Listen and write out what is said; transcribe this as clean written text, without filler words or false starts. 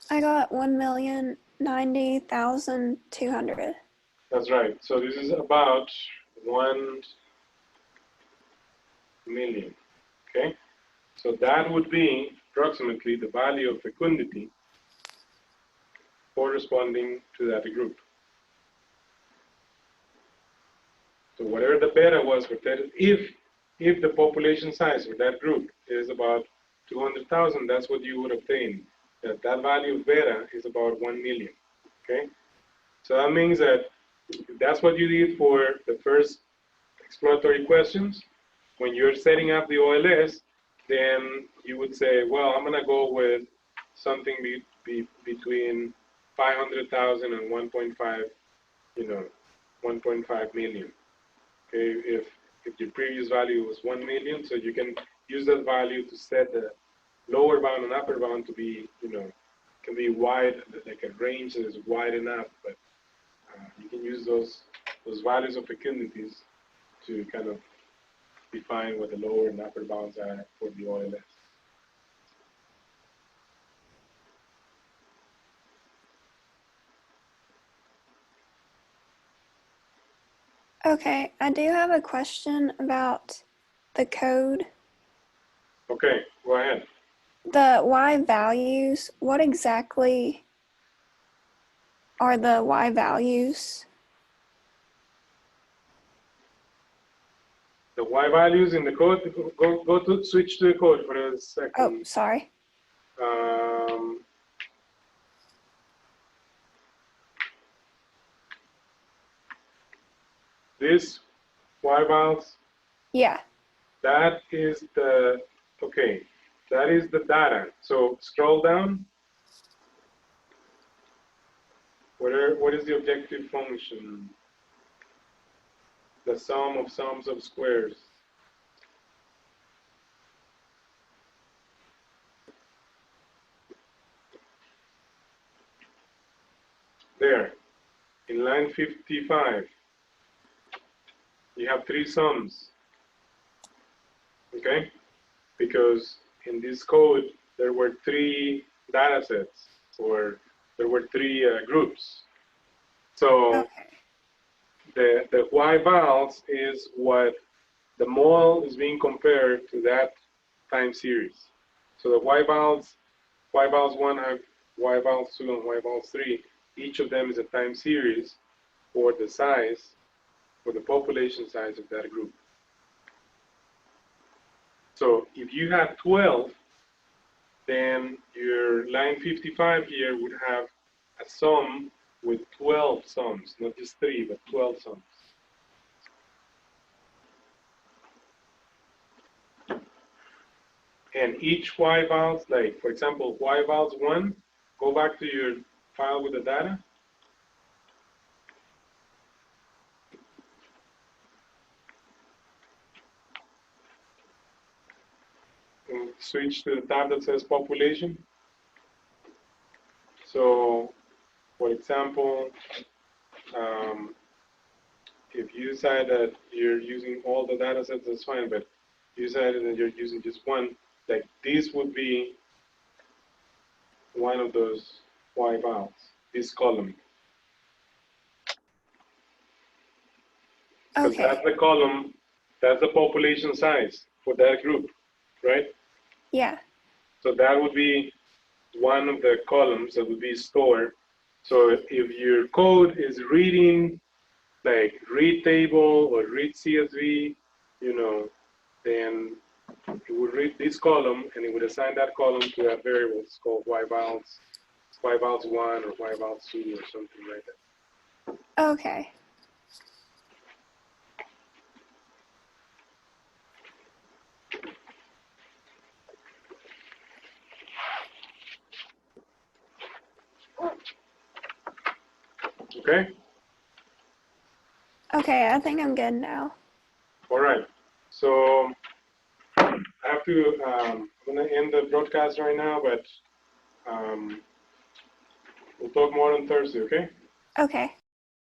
I got 1,090,200. That's right. So this is about 1 million. Okay. So that would be approximately the value of fecundity corresponding to that group. So whatever the beta was for that, if the population size for that group is about 200,000, that's what you would obtain. That value of beta is about 1 million. Okay. So that means that if that's what you did for the first exploratory questions, when you're setting up the OLS, then you would say, well, I'm going to go with something between 500,000 and 1.5, 1.5 million. Okay, if your previous value was 1 million, so you can use that value to set the lower bound and upper bound to be, can be wide, like a range that is wide enough, but you can use those values of fecundities to kind of define what the lower and upper bounds are for the OLS. Okay, I do have a question about the code. Okay, go ahead. The Y values, what exactly are the Y values? The Y values in the code, go to switch to the code for a second. Oh, sorry. This Y vals, Yeah. that is the, okay, that is the data. So scroll down. What is the objective function? The sum of sums of squares. There, in line 55, you have 3 sums, okay? Because in this code, there were 3 data sets, or there were 3 groups. So okay. the Y vals is what the mole is being compared to that time series. So the Y vals 1 have Y vals 2 and Y vals 3. Each of them is a time series for the size, for the population size of that group. So if you have 12, then your line 55 here would have a sum with 12 sums, not just 3, but 12 sums. And each Y vals, like for example, Y vals 1, go back to your file with the data. And switch to the tab that says population. So, for example, if you decide that you're using all the data sets, that's fine, but if you decided that you're using just one, like this would be one of those Y vals, this column. Because that's the column, that's the population size for that group, right? Yeah. So that would be one of the columns that would be stored. So if your code is reading like read table or read CSV, then it would read this column and it would assign that column to a variable. It's called Y vals 1 or Y vals 2 or something like that. Okay. Okay? Okay, I think I'm good now. All right. So I have to, I'm going to end the broadcast right now, but we'll talk more on Thursday, okay? Okay.